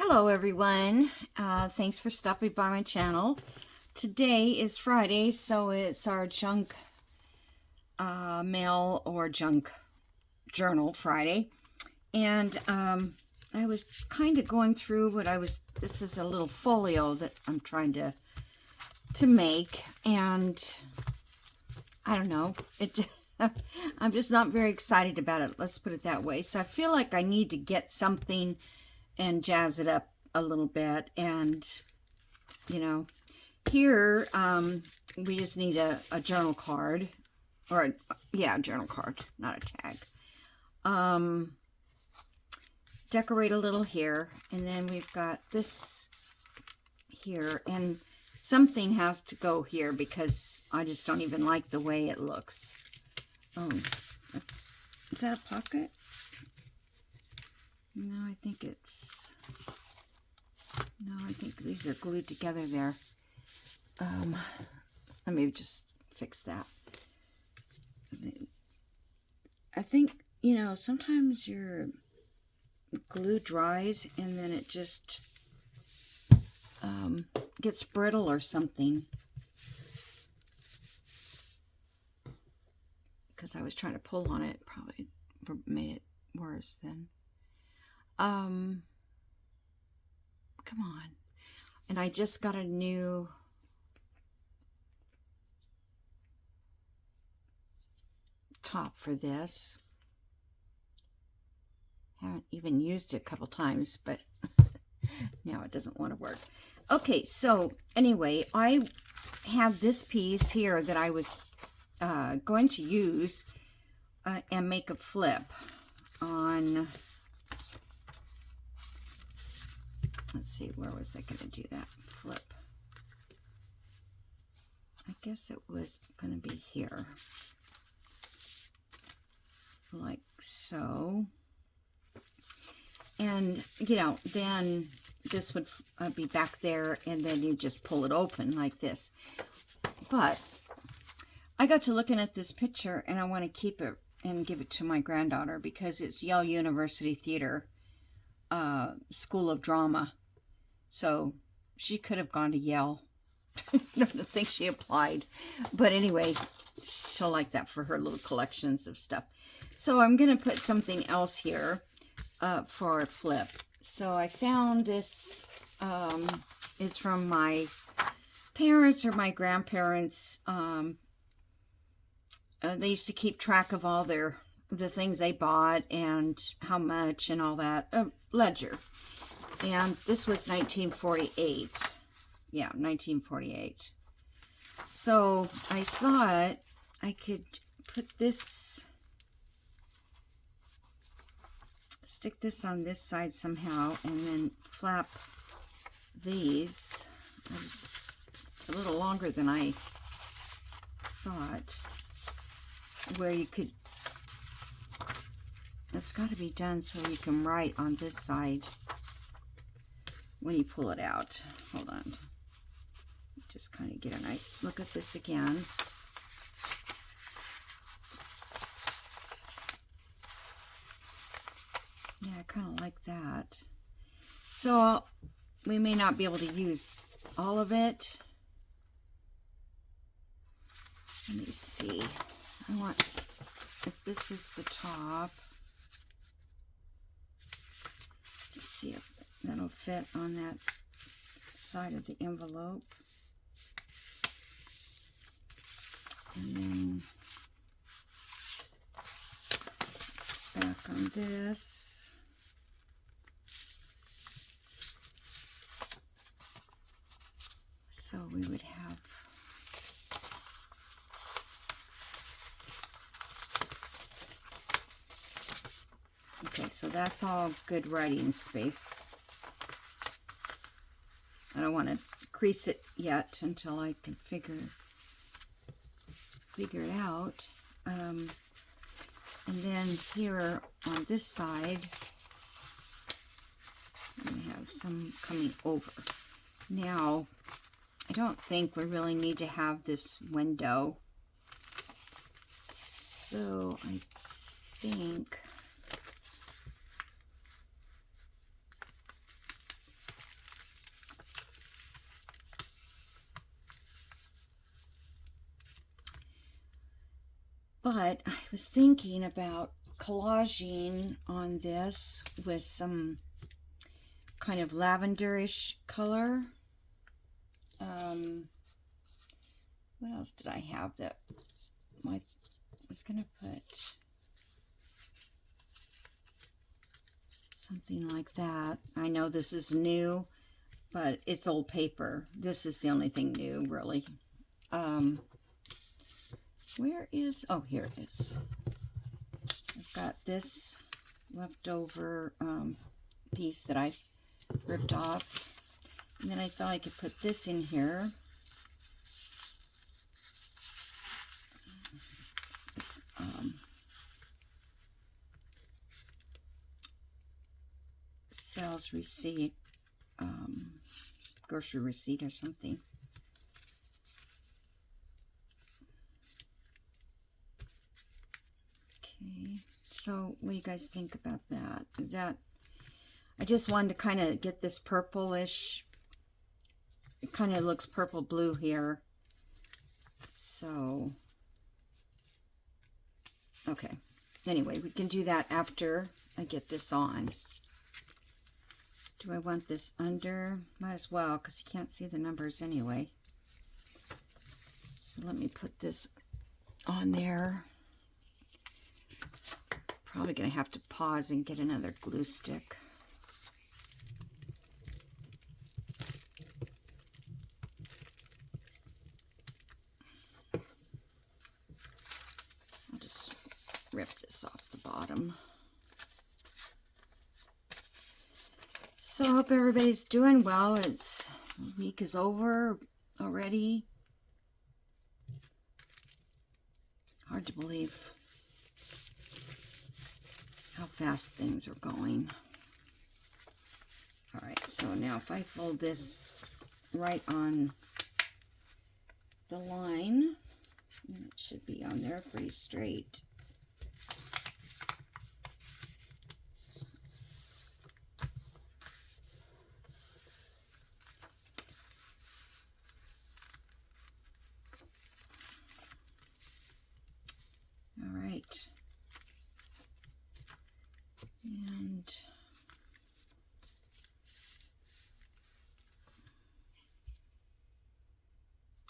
Hello everyone, thanks for stopping by my channel. Today is Friday, so it's our junk mail or junk journal Friday. And I was kind of going through this is a little folio that I'm trying to make, and I don't know, I'm just not very excited about it, let's put it that way. So I feel like I need to get something and jazz it up a little bit. And here we just need a journal card, or a journal card, not a tag. Decorate a little here, and then we've got this here, and something has to go here because I just don't even like the way it looks. Oh, is that a pocket? No, I think these are glued together there. Let me just fix that. I think, sometimes your glue dries and then it just gets brittle or something. Because I was trying to pull on it, probably made it worse then. Come on. And I just got a new top for this. Haven't even used it a couple times, but now it doesn't want to work. Okay, so anyway, I have this piece here that I was going to use and make a flip on. Let's see, where was I going to do that flip? I guess it was going to be here. Like so. And, then this would be back there, and then you just pull it open like this. But I got to looking at this picture, and I want to keep it and give it to my granddaughter because it's Yale University Theater School of Drama. So she could have gone to Yale. I don't think she applied. But anyway, she'll like that for her little collections of stuff. So I'm going to put something else here for a flip. So I found this is from my parents or my grandparents. They used to keep track of all the things they bought and how much and all that. Ledger. And this was 1948. Yeah, 1948. So I thought I could put this, stick this on this side somehow, and then flap these. It's a little longer than I thought. Where you could, it's got to be done so you can write on this side when you pull it out. Hold on. Just kind of get a nice look at this again. Yeah, I kind of like that. So we may not be able to use all of it. Let me see. I want, if this is the top, let's see if that'll fit on that side of the envelope. And then back on this. So we would have okay, so that's all good writing space. I don't want to crease it yet until I can figure it out. And then here on this side, we have some coming over. Now, I don't think we really need to have this window. So I think But I was thinking about collaging on this with some kind of lavenderish color. What else did I have that I was going to put? Something like that. I know this is new, but it's old paper. This is the only thing new, really. Where is, oh, here it is. I've got this leftover piece that I ripped off. And then I thought I could put this in here. This, sales receipt, grocery receipt or something. Okay, so what do you guys think about that? Is that, I just wanted to kind of get this purplish, it kind of looks purple blue here. So, okay. Anyway, we can do that after I get this on. Do I want this under? Might as well, because you can't see the numbers anyway. So let me put this on there. Probably going to have to pause and get another glue stick. I'll just rip this off the bottom. So I hope everybody's doing well. It's, the week is over already. Hard to believe how fast things are going. All right, so now if I fold this right on the line, it should be on there pretty straight. All right. And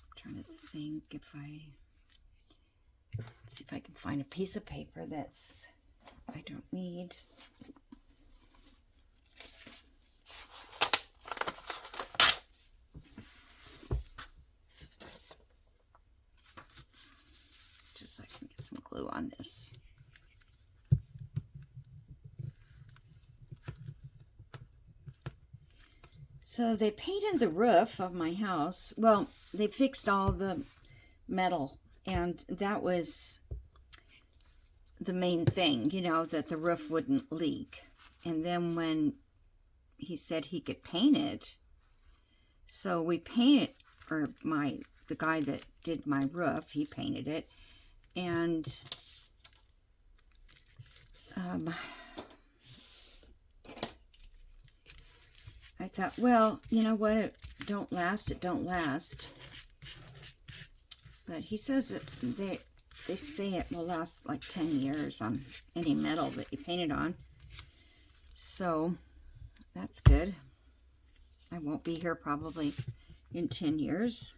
I'm trying to think if see if I can find a piece of paper that's I don't need. Just so I can get some glue on this. So they painted the roof of my house. Well, they fixed all the metal, and that was the main thing, you know, that the roof wouldn't leak. And then when he said he could paint it, so we painted, or the guy that did my roof, he painted it, and I thought, well, you know what, it don't last, it don't last. But he says that they say it will last like 10 years on any metal that you paint it on. So that's good. I won't be here probably in 10 years.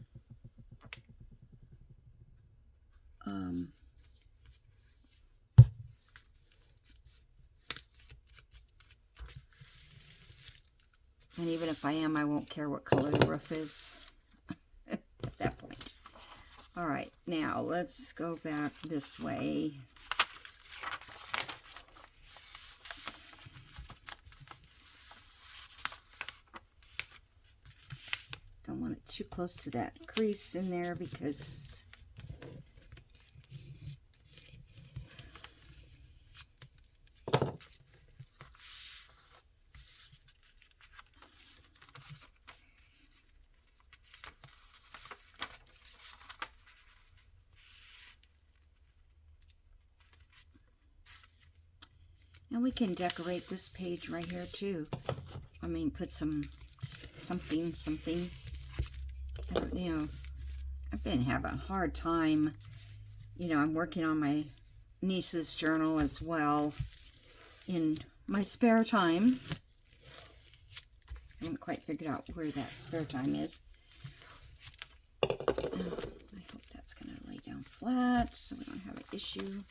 And even if I am, I won't care what color the roof is at that point. All right, now let's go back this way. Don't want it too close to that crease in there because and we can decorate this page right here too. I mean, put something. You know, I've been having a hard time you know, I'm working on my niece's journal as well in my spare time. I haven't quite figured out where that spare time is. I hope that's going to lay down flat so we don't have an issue.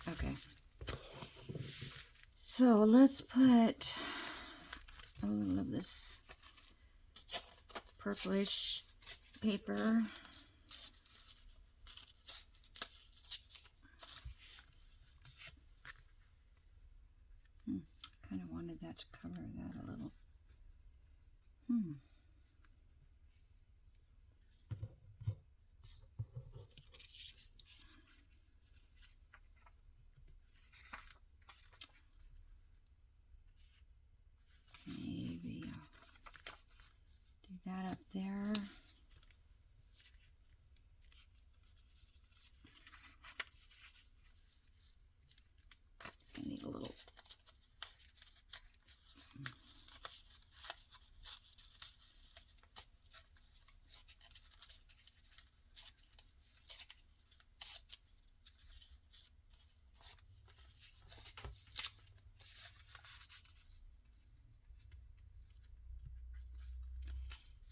Okay. So let's put a little of this purplish paper. Kind of wanted that to cover that a little. Maybe I'll do that up there. I need a little.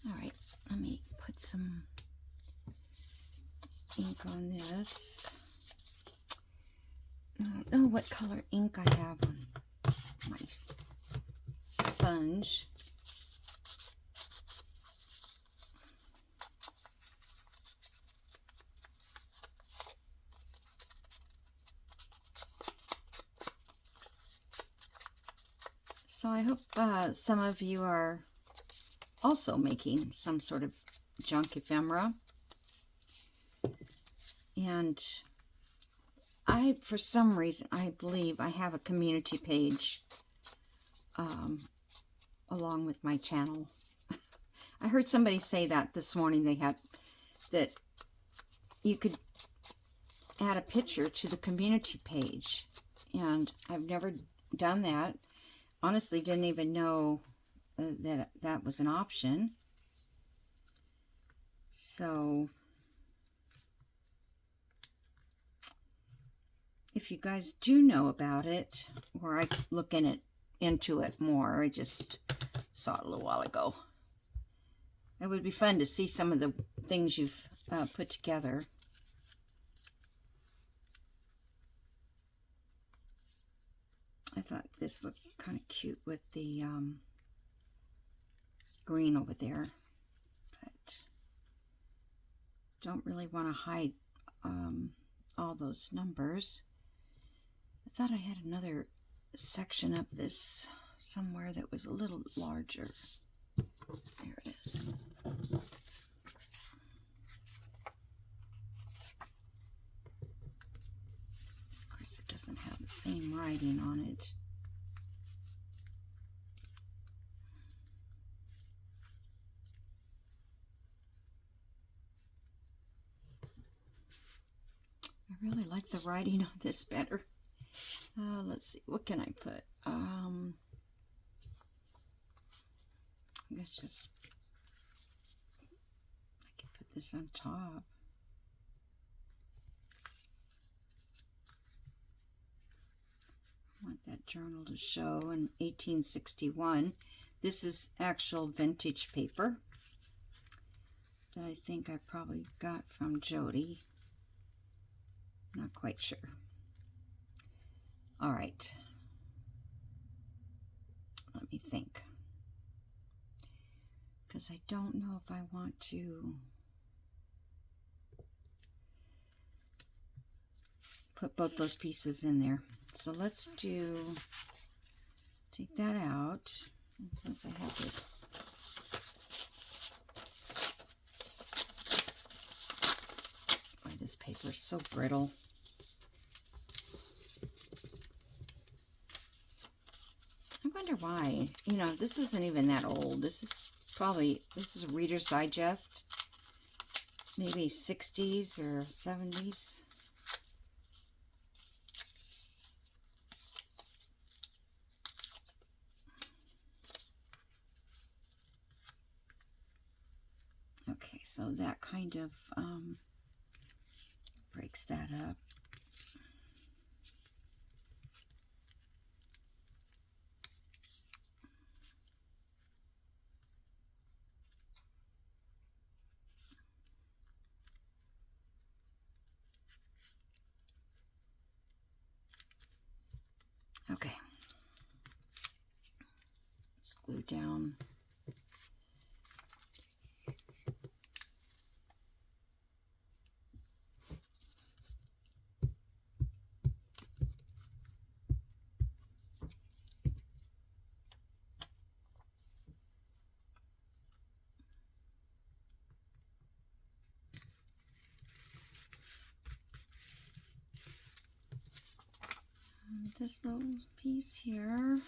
All right, let me put some ink on this. I don't know what color ink I have on my sponge. So I hope some of you are also making some sort of junk ephemera. And I, for some reason, I believe I have a community page along with my channel. I heard somebody say that this morning. They had that you could add a picture to the community page, and I've never done that. Honestly, didn't even know that that was an option. So if you guys do know about it, or I look into it more, I just saw it a little while ago. It would be fun to see some of the things you've put together. I thought this looked kind of cute with the green over there, but don't really want to hide all those numbers. I thought I had another section of this somewhere that was a little larger. There it is. Of course, it doesn't have the same writing on it. I really like the writing on this better. Let's see, what can I put? I guess just, I can put this on top. I want that journal to show in 1861. This is actual vintage paper that I think I probably got from Jody. Not quite sure. All right. Let me think. Because I don't know if I want to put both those pieces in there. So let's take that out. And since I have this, boy, this paper is so brittle. I wonder why. You know, this isn't even that old. This is a Reader's Digest. Maybe 60s or 70s. so that kind of breaks that up. Okay, let's glue down. This little piece here.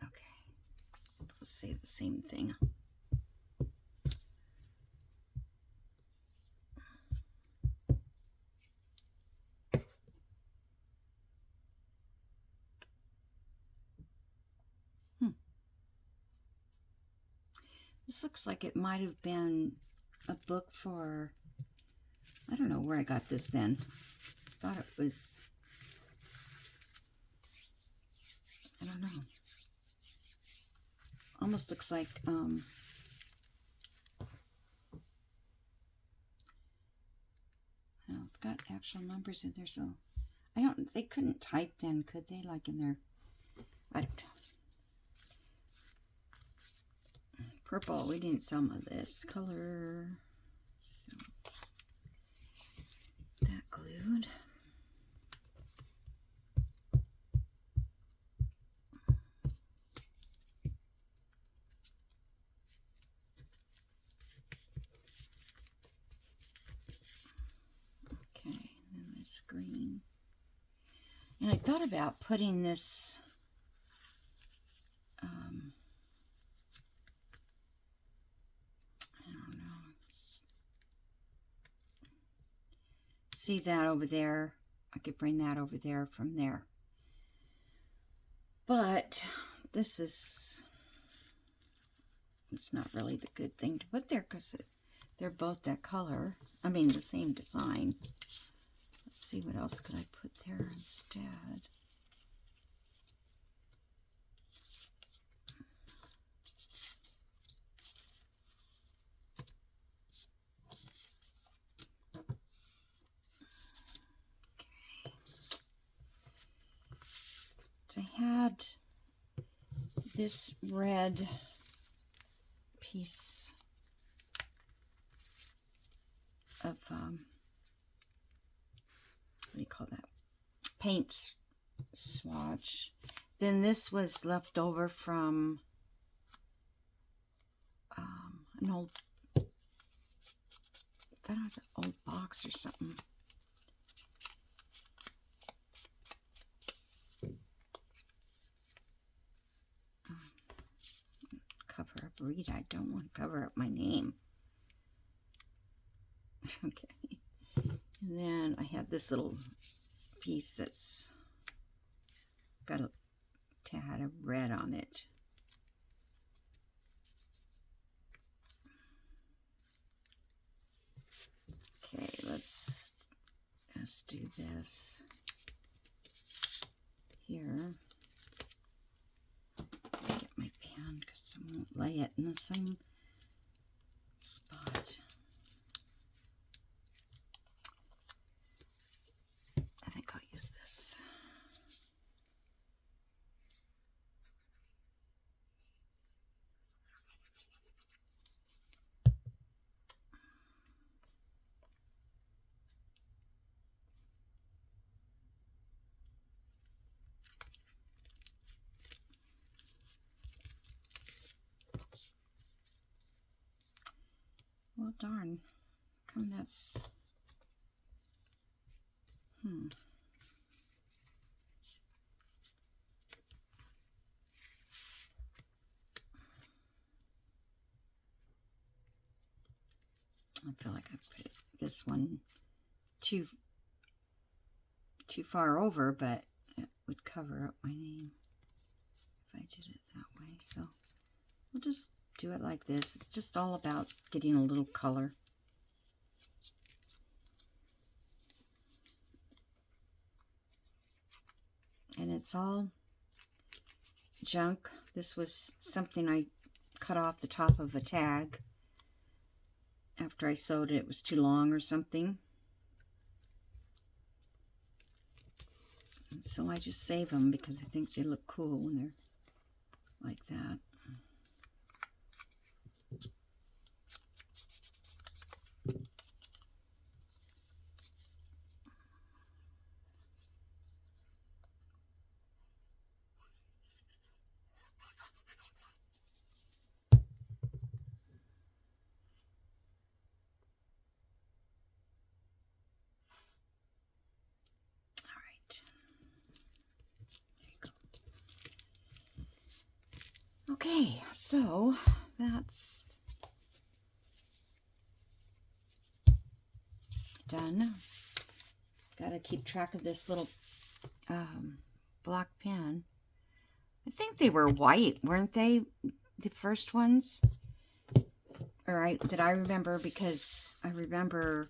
Okay, let's say the same thing. This looks like it might have been a book for, I don't know where I got this then. Thought it was, I don't know. Almost looks like, well, it's got actual numbers in there, so they couldn't type then, could they? Like in there, I don't know. Purple, we need some of this color. So that glued. Okay, and then this green. And I thought about putting this I don't know. See that over there? I could bring that over there from there. But this is, it's not really the good thing to put there because they're both that color. I mean, the same design. Let's see, what else could I put there instead? I had this red piece of, what do you call that? Paint swatch. Then this was left over from an old, I thought it was an old box or something. Cover up Rita. I don't want to cover up my name. Okay. And then I had this little piece that's got a tad of red on it. Okay, let's do this here. Get my pen because I won't lay it in the same spot. I think I'll use this. Well, darn. Come, that's... I feel like I put this one too far over, but it would cover up my name if I did it that way. So we'll just do it like this. It's just all about getting a little color. And it's all junk. This was something I cut off the top of a tag after I sewed it. It was too long or something. So I just save them because I think they look cool when they're like that. Okay, so that's done. Gotta keep track of this little block pen. I think they were white, weren't they? The first ones? That I remember, because I remember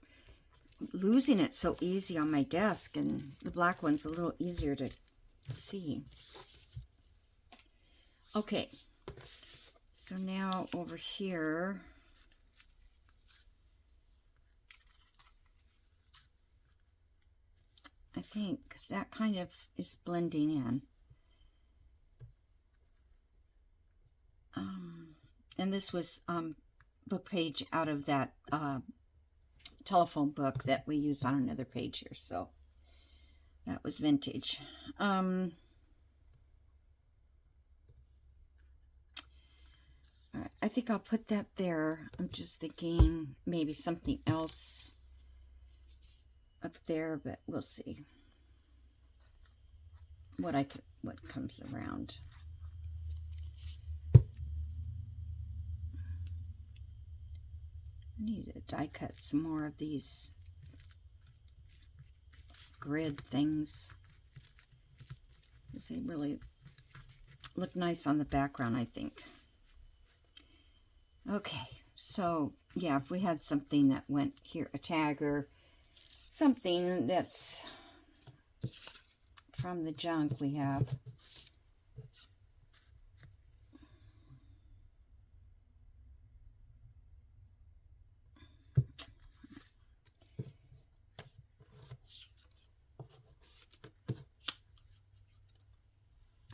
losing it so easy on my desk, and the black one's a little easier to see. Okay, so now over here, I think that kind of is blending in. And this was book page out of that telephone book that we used on another page here, so that was vintage. All right, I think I'll put that there. I'm just thinking maybe something else up there, but we'll see what comes around. I need to die cut some more of these grid things, because they really look nice on the background, I think. Okay, so yeah, if we had something that went here, a tag or something that's from the junk we have.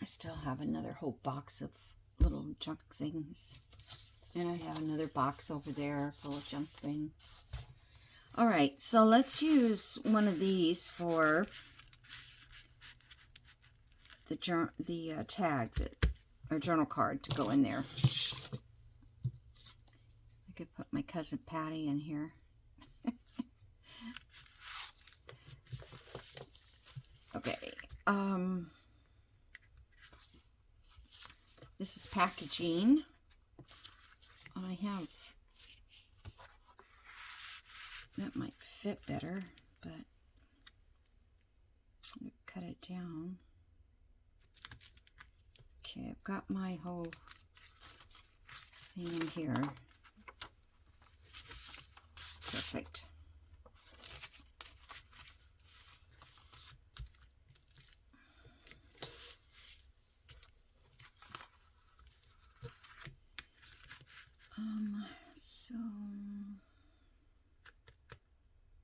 I still have another whole box of little junk things. And I have another box over there full of junk things. All right, so let's use one of these for the tag, or journal card to go in there. I could put my cousin Patty in here. Okay. This is packaging. I have, that might fit better, but I'm gonna cut it down. Okay, I've got my whole thing in here. Perfect. So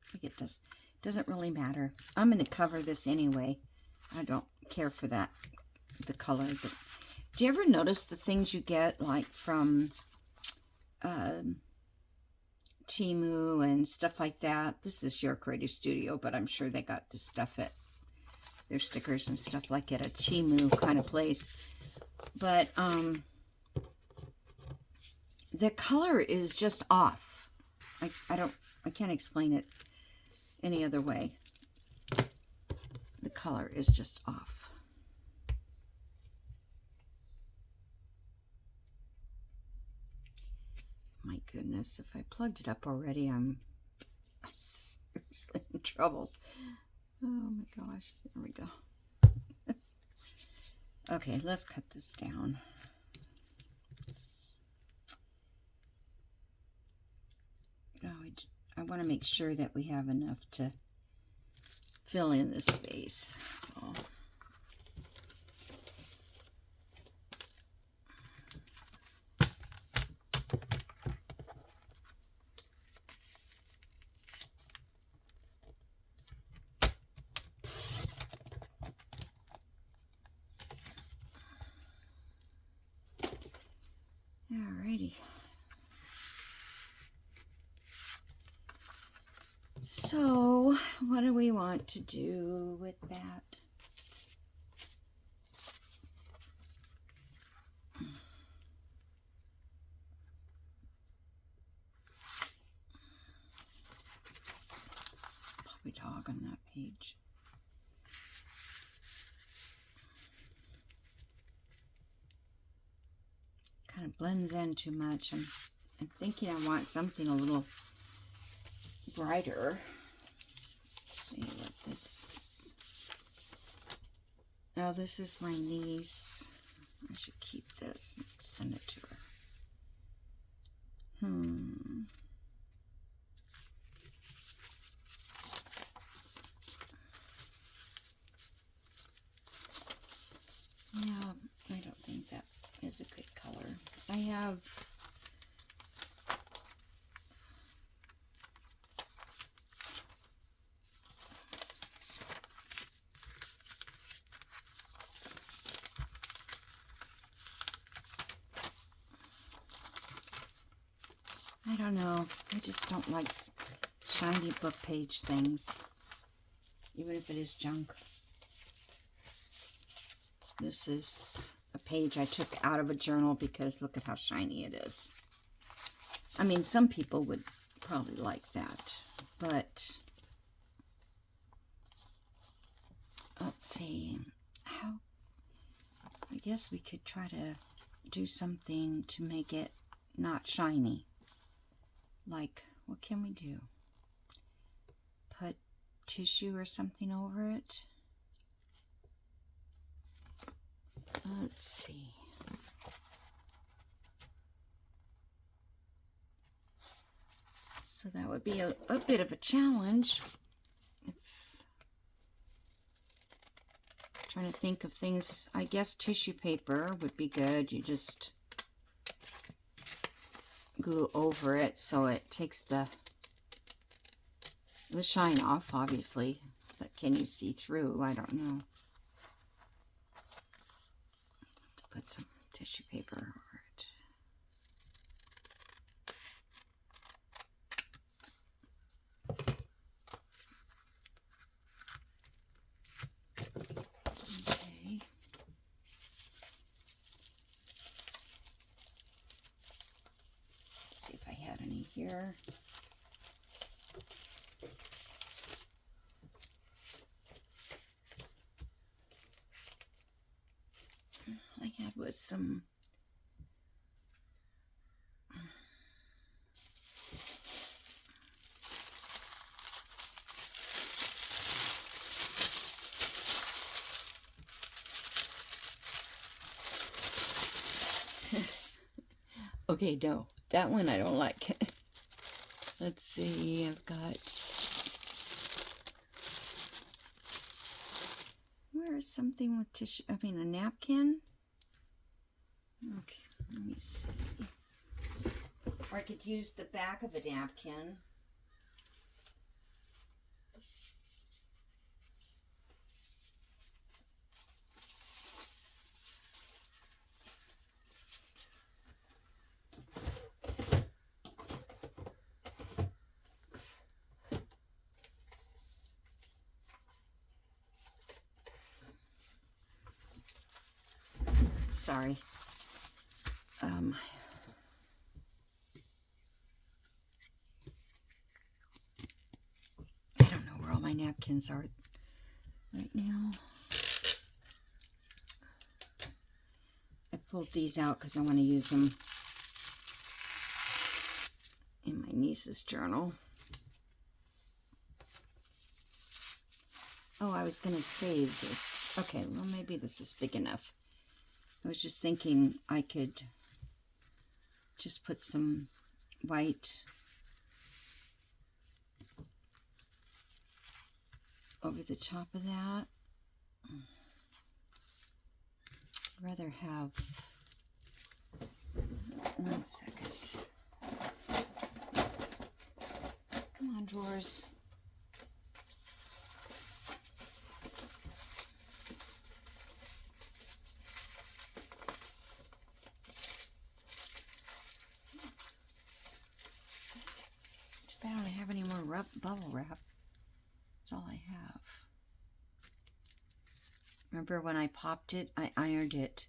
I think it doesn't really matter. I'm going to cover this anyway. I don't care for that, the color. But do you ever notice the things you get like from Temu and stuff like that? This is Your Creative Studio, but I'm sure they got this stuff at their stickers and stuff like at a Temu kind of place. But the color is just off. I can't explain it any other way. The color is just off. My goodness, if I plugged it up already, I'm seriously in trouble. Oh my gosh, there we go. Okay, let's cut this down. No, I want to make sure that we have enough to fill in the space. So. Alrighty. So, what do we want to do with that? Puppy dog on that page. Kind of blends in too much. I'm thinking I want something a little brighter. Let's see what this. Oh, this is my niece. I should keep this and send it to her. Yeah, I don't think that is a good color. I have I don't know. I just don't like shiny book page things, even if it is junk. This is a page I took out of a journal because look at how shiny it is. I mean, some people would probably like that, but let's see. I guess we could try to do something to make it not shiny. Like, what can we do? Put tissue or something over it? Let's see. So that would be a bit of a challenge. Trying to think of things. I guess tissue paper would be good. You just glue over it so it takes the shine off, obviously. But can you see through? I don't know. To put some tissue paper over it. Okay. Let's see if I had any here. All I had was some okay, no, that one I don't like. Let's see, I've got, where's something with tissue, I mean a napkin? Okay, let me see. Or I could use the back of a napkin. Sorry. I don't know where all my napkins are right now. I pulled these out because I want to use them in my niece's journal. Oh, I was going to save this. Okay, well, maybe this is big enough. I was just thinking I could just put some white over the top of that. I'd rather have, 1 second. Come on, drawers. I don't have any more bubble wrap. That's all I have. Remember when I popped it, I ironed it,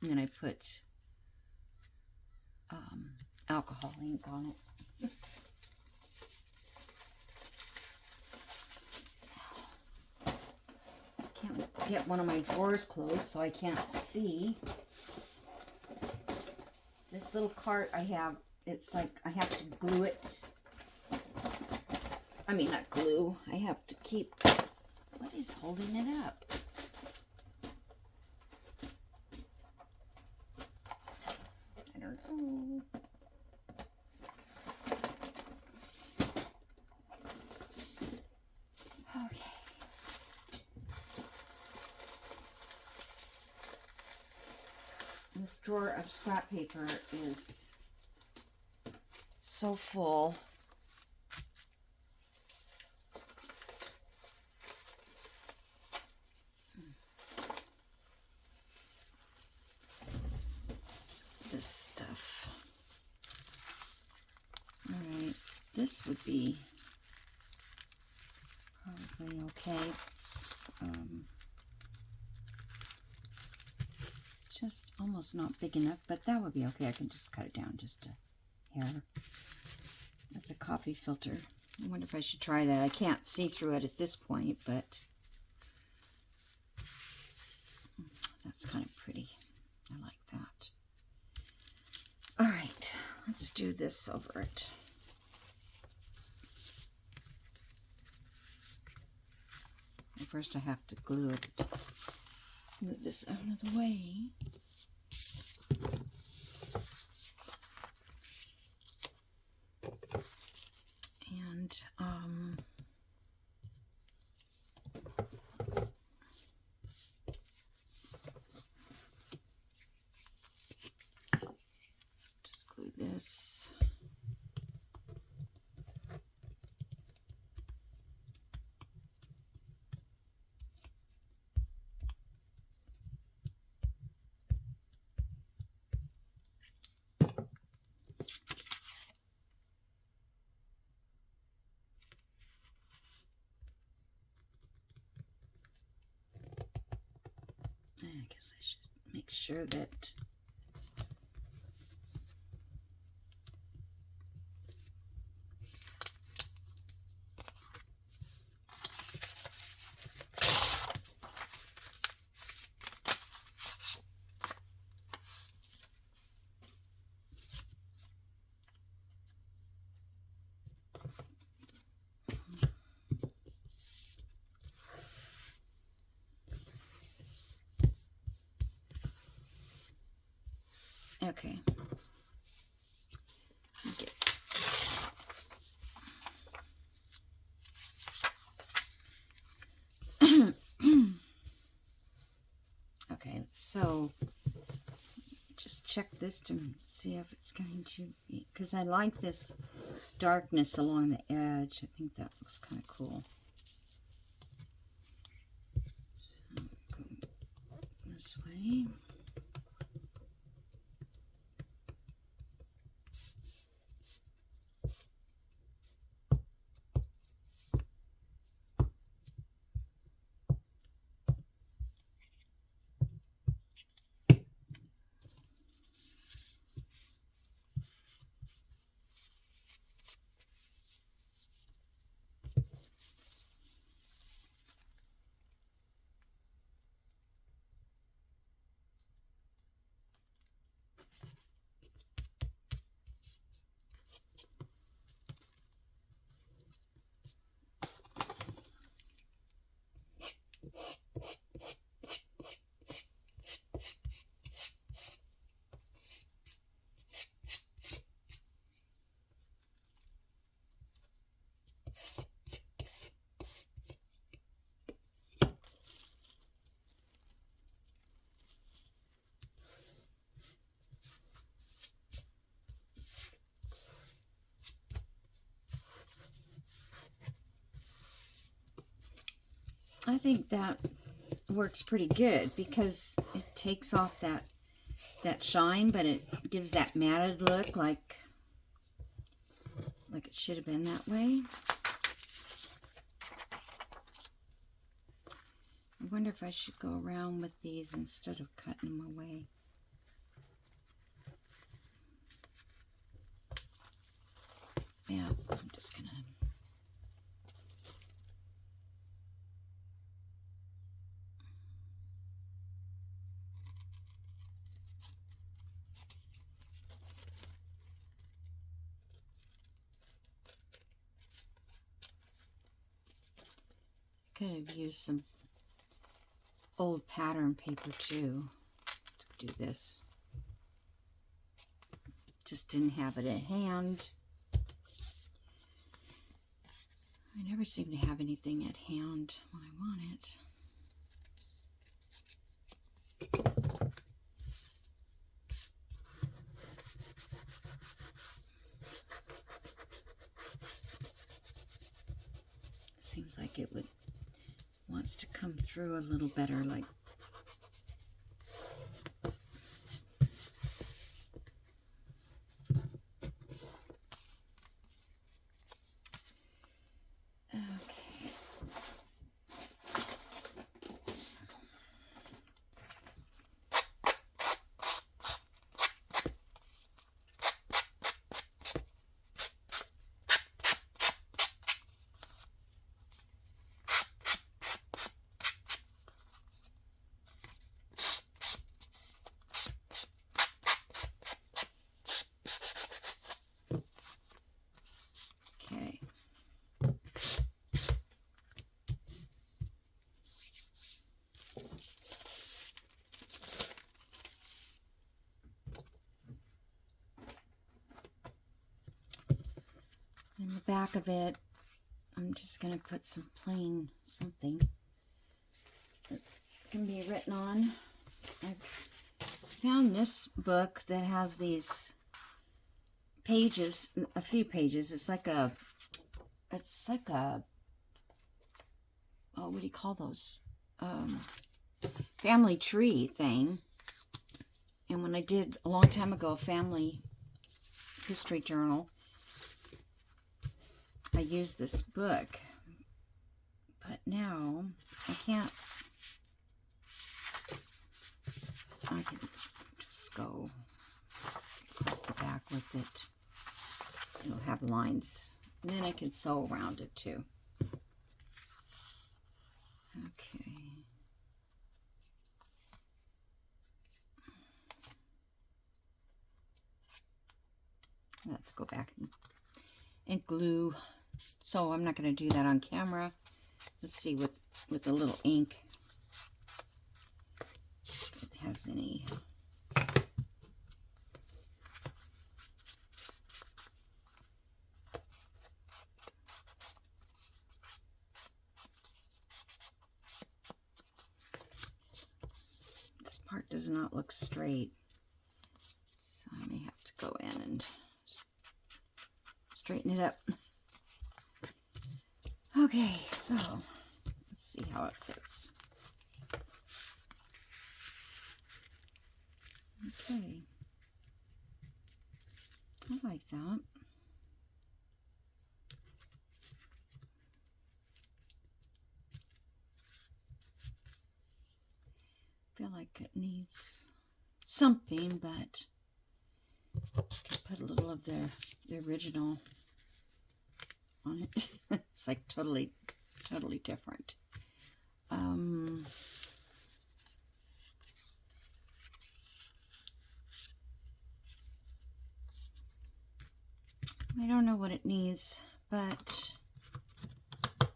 and then I put alcohol ink on it. Can't get one of my drawers closed, so I can't see. This little cart I have, it's like I have to glue it. I mean, not glue. I have to keep... What is holding it up? I don't know. Okay. This drawer of scrap paper is so full. This stuff. Alright, this would be probably okay. It's just almost not big enough, but that would be okay. I can just cut it down just a hair. That's a coffee filter. I wonder if I should try that. I can't see through it at this point, but that's kind of pretty. I like that. All right, let's do this over it. First I have to glue it. Move this out of the way. And just glue this. I guess I should make sure that okay. Okay, so just check this to see if it's going to be, because I like this darkness along the edge. I think that looks kind of cool. So go this way. I think that works pretty good because it takes off that shine, but it gives that matted look like it should have been that way. I wonder if I should go around with these instead of cutting them away. Yeah, I'm just gonna could have used some old pattern paper too to do this. Just didn't have it at hand. I never seem to have anything at hand when I want it. Seems like it wants to come through a little better, like okay. In the back of it, I'm just going to put some plain something that can be written on. I found this book that has these pages, a few pages. It's like a, oh, what do you call those? Family tree thing. And when I did a long time ago a family history journal, I used this book, but now I can't. I can just go across the back with it. It'll have lines, and then I can sew around it too. Okay. I have to go back and glue. So I'm not going to do that on camera. Let's see with a little ink if it has any. This part does not look straight, so I may have to go in and straighten it up. Okay, so let's see how it fits. Okay, I like that. I feel like it needs something, but I can put a little of the original on it. It's like totally different. I don't know what it needs, but I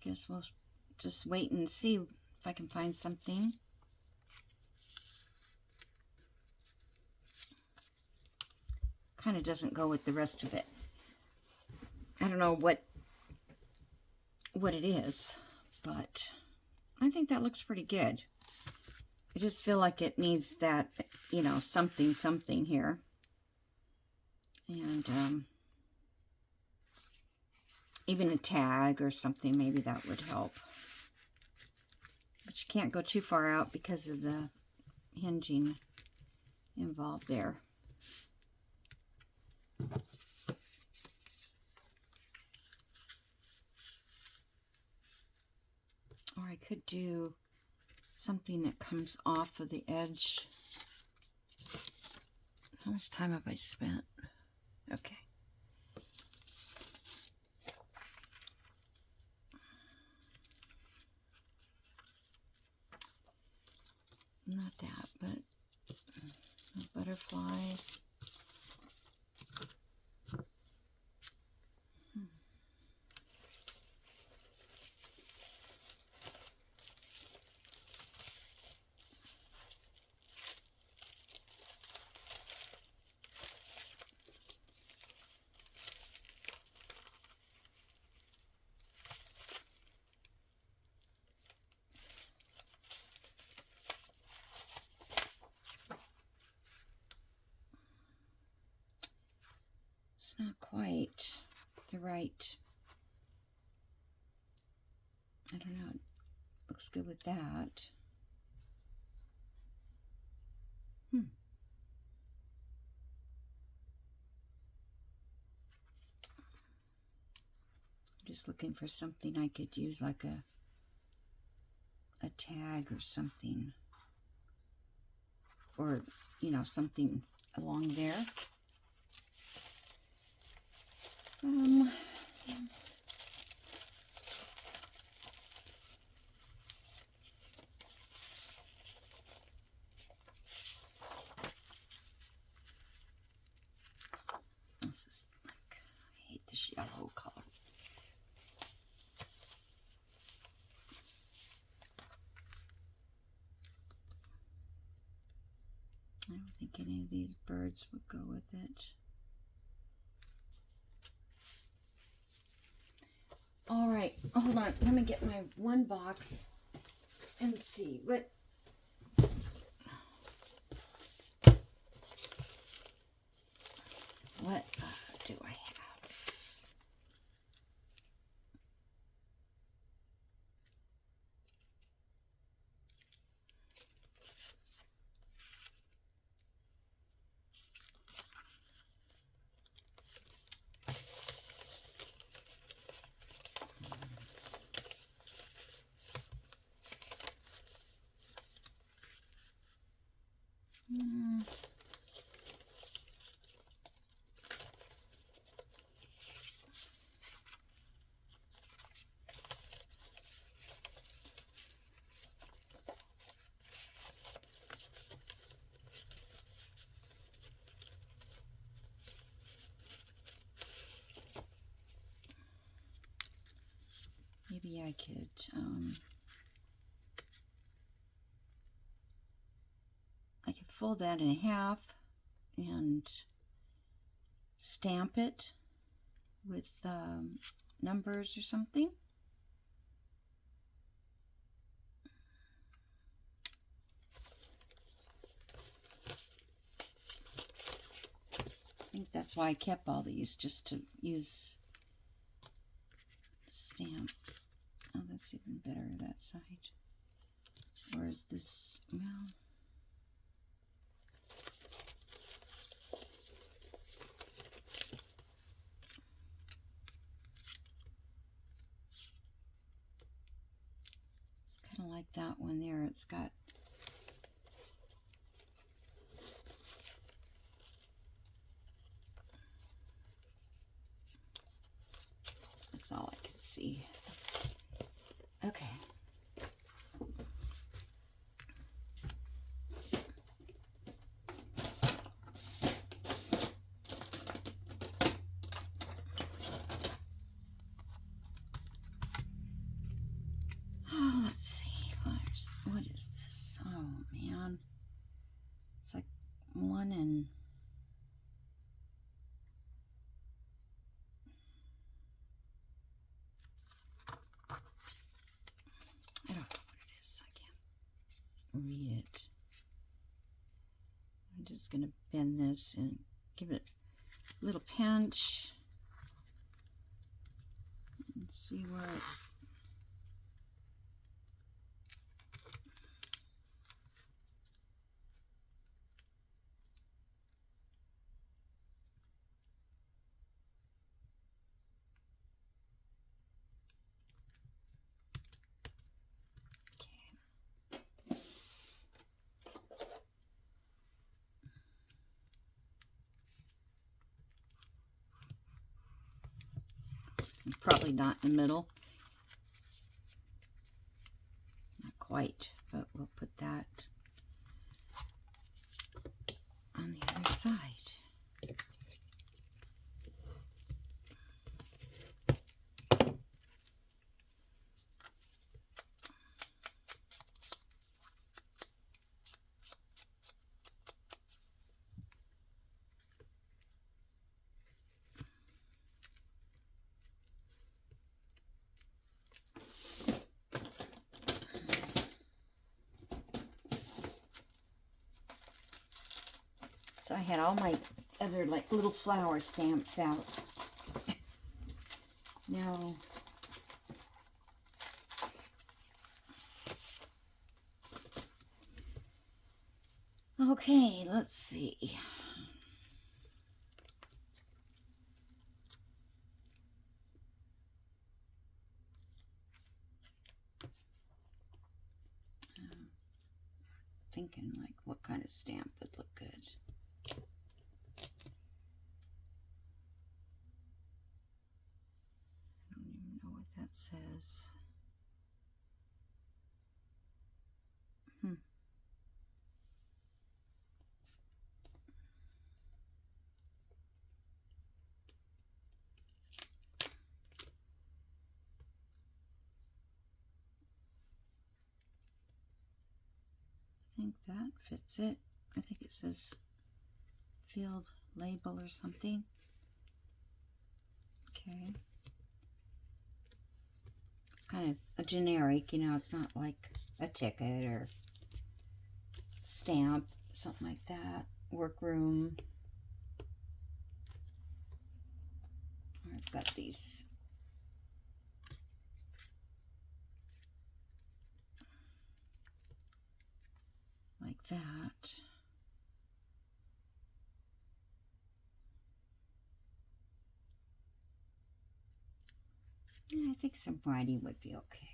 guess we'll just wait and see if I can find something. Kind of doesn't go with the rest of it. I don't know what it is, but I think that looks pretty good. I just feel like it needs that, you know, something here. And even a tag or something, maybe that would help. But you can't go too far out because of the hinging involved there. Or I could do something that comes off of the edge. How much time have I spent? Okay. Not that, but a butterfly. It's not quite the right, I don't know, it looks good with that. I'm just looking for something I could use, like a tag or something. Or, you know, something along there. This is like, I hate this yellow color. I don't think any of these birds would go with it. All right, hold on. Let me get my one box and see what do I have? Maybe I could fold that in half and stamp it with numbers or something. I think that's why I kept all these, just to use stamp. Oh, that's even better, that side. Or is this, well, kind of like that one there. It's got, that's all I can see. Okay. Oh, let's see. What is this? Oh, man. It's like 1 and... I don't know what it is. I can't read it. I'm just going to bend this and give it a little pinch. see where it... Probably not in the middle. Not quite, but we'll put that on the other side. So I had all my other like little flower stamps out. Now, okay, let's see. Thinking like what kind of stamp would look good. I don't even know what that says. I think that fits it. I think it says field label or something. Okay. It's kind of a generic, you know, it's not like a ticket or stamp, something like that. Workroom. I've got these like that. Yeah, I think some writing would be okay.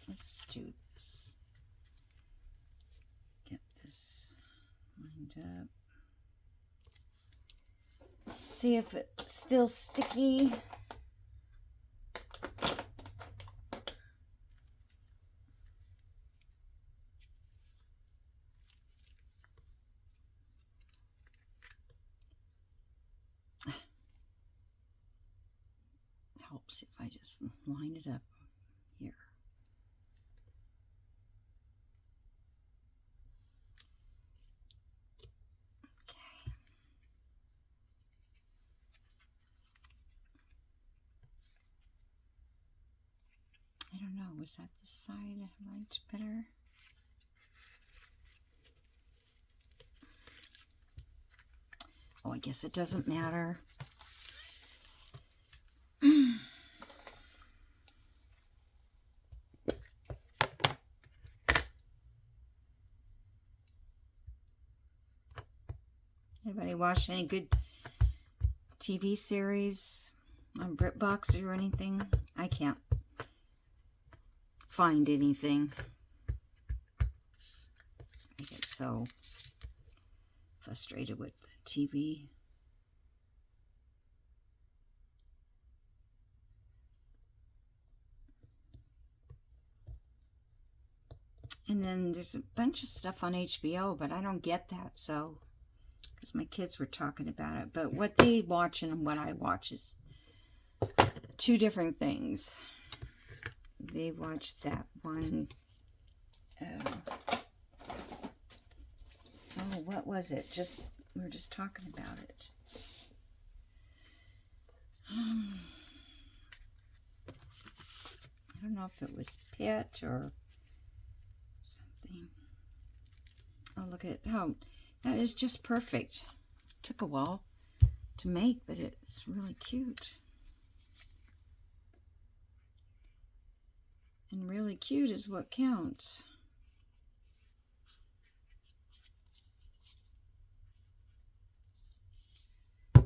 Let's do this. Get this lined up. See if it's still sticky. Helps if I just line it up here. Okay. I don't know, was that this side I liked better? Oh, I guess it doesn't matter. Anybody watch any good TV series on BritBox or anything? I can't find anything. I get so frustrated with TV. And then there's a bunch of stuff on HBO, but I don't get that, so, because my kids were talking about it. But what they watch and what I watch is two different things. They watched that one, oh, what was it? We were just talking about it. I don't know if it was Pitt or something. Oh, look at how that is just perfect. Took a while to make, but it's really cute. And really cute is what counts. I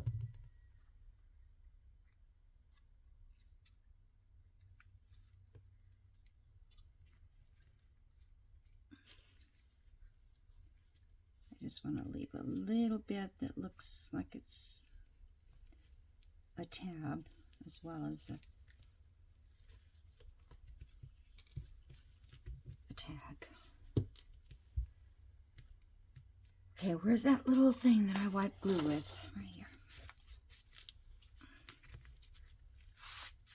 just want to leave a little bit that looks like it's a tab as well as a tag. Okay, where's that little thing that I wipe glue with? Right here.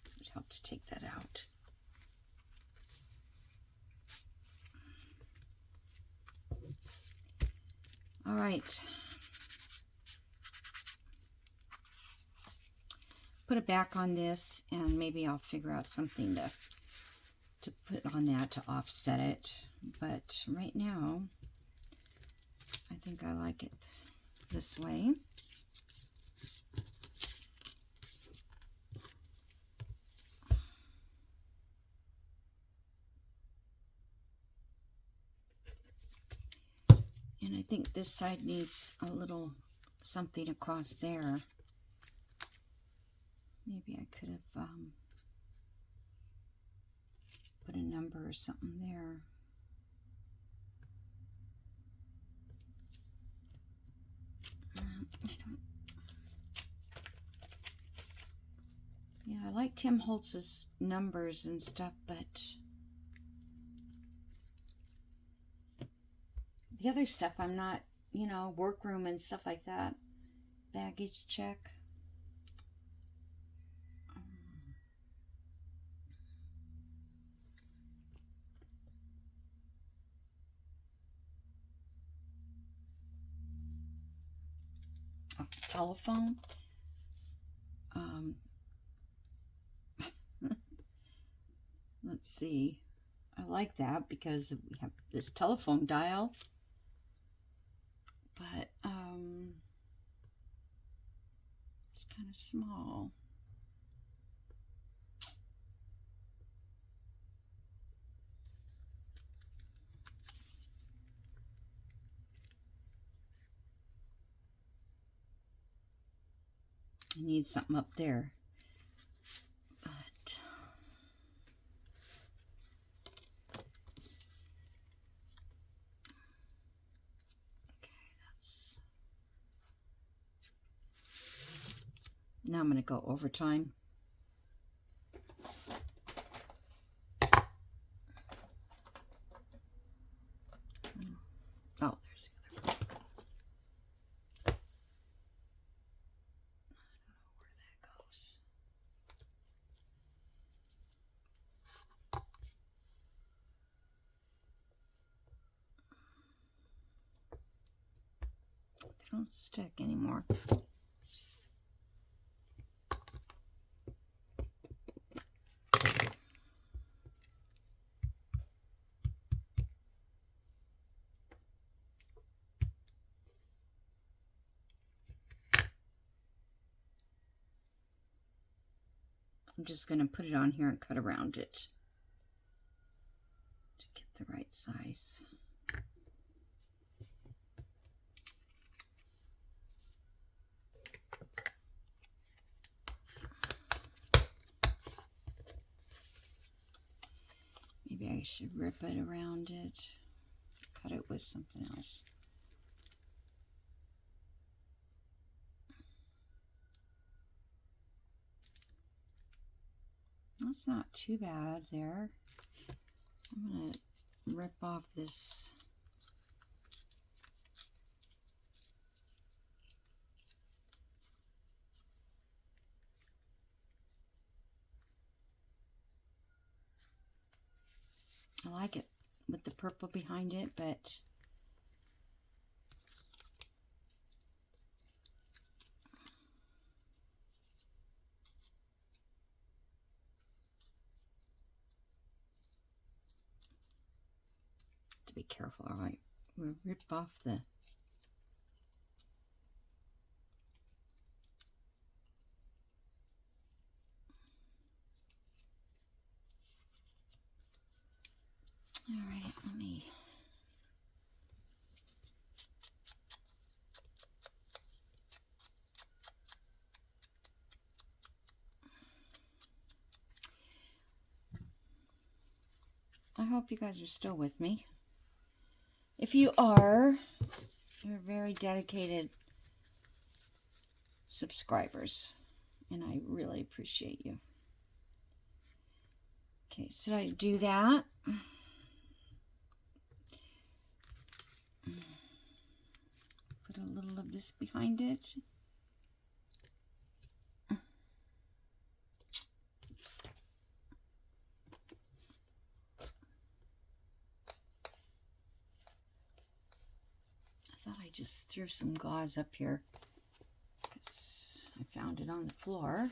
It would help to take that out. All right. Put it back on this, and maybe I'll figure out something to put on that to offset it. But right now, I think I like it this way. And I think this side needs a little something across there. Maybe I could have put a number or something there. Yeah, I like Tim Holtz's numbers and stuff, but the other stuff I'm not, you know, workroom and stuff like that. Baggage check. Oh, telephone. Let's see. I like that because we have this telephone dial, but it's kind of small. I need something up there, but okay, that's, now I'm going to go overtime. Oh, there's the other one. I don't know where that goes. They don't stick anymore. I'm just going to put it on here and cut around it to get the right size. Maybe I should rip it around it, cut it with something else. That's not too bad there. I'm going to rip off this. I like it with the purple behind it, but to be careful. All right, we'll rip off the All right, let me... I hope you guys are still with me. If you are, you're very dedicated subscribers, and I really appreciate you. Okay, so I do that. Put a little of this behind it. I just threw some gauze up here because I found it on the floor.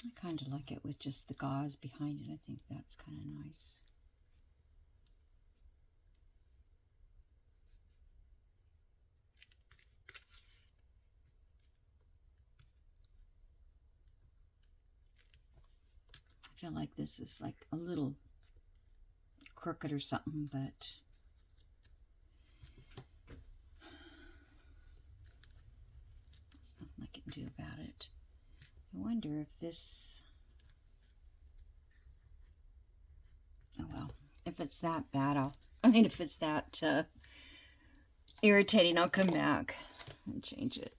I kind of like it with just the gauze behind it. I think that's kind of nice. I feel like this is like a little crooked or something, but there's nothing I can do about it. I wonder if this... Oh well, if it's that bad, if it's that irritating, I'll come back and change it.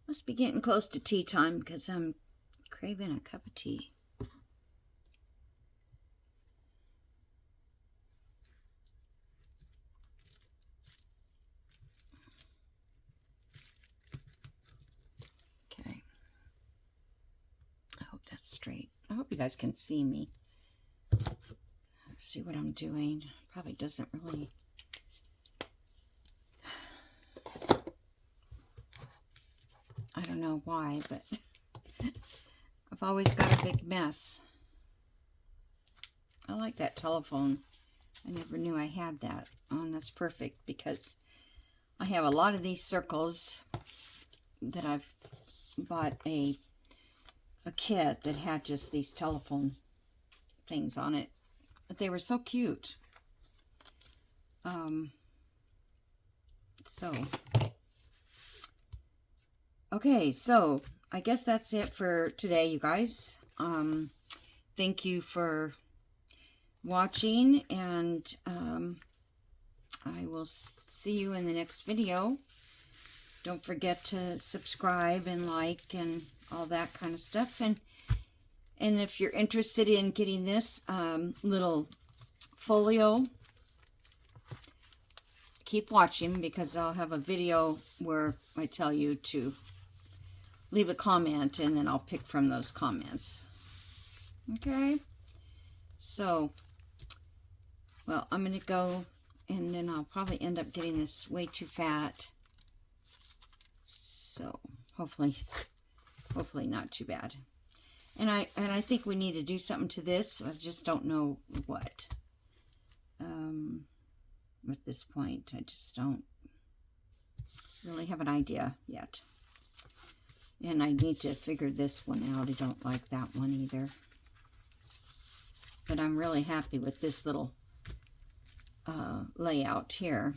Must be getting close to tea time because I'm craving a cup of tea. Okay. I hope that's straight. I hope you guys can see me. See what I'm doing. Probably doesn't really... I don't know why, but I've always got a big mess. I like that telephone. I never knew I had that. Oh, and that's perfect because I have a lot of these circles that I've bought a kit that had just these telephone things on it. But they were so cute. Okay, so I guess that's it for today, you guys. Thank you for watching, and I will see you in the next video. Don't forget to subscribe and like and all that kind of stuff. And if you're interested in getting this little folio, keep watching because I'll have a video where I tell you to leave a comment and then I'll pick from those comments. Okay? So, well, I'm going to go and then I'll probably end up getting this way too fat. So, hopefully not too bad. And I think we need to do something to this. I just don't know what. At this point, I just don't really have an idea yet. And I need to figure this one out. I don't like that one either. But I'm really happy with this little layout here.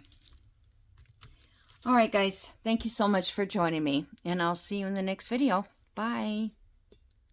All right, guys. Thank you so much for joining me. And I'll see you in the next video. Bye.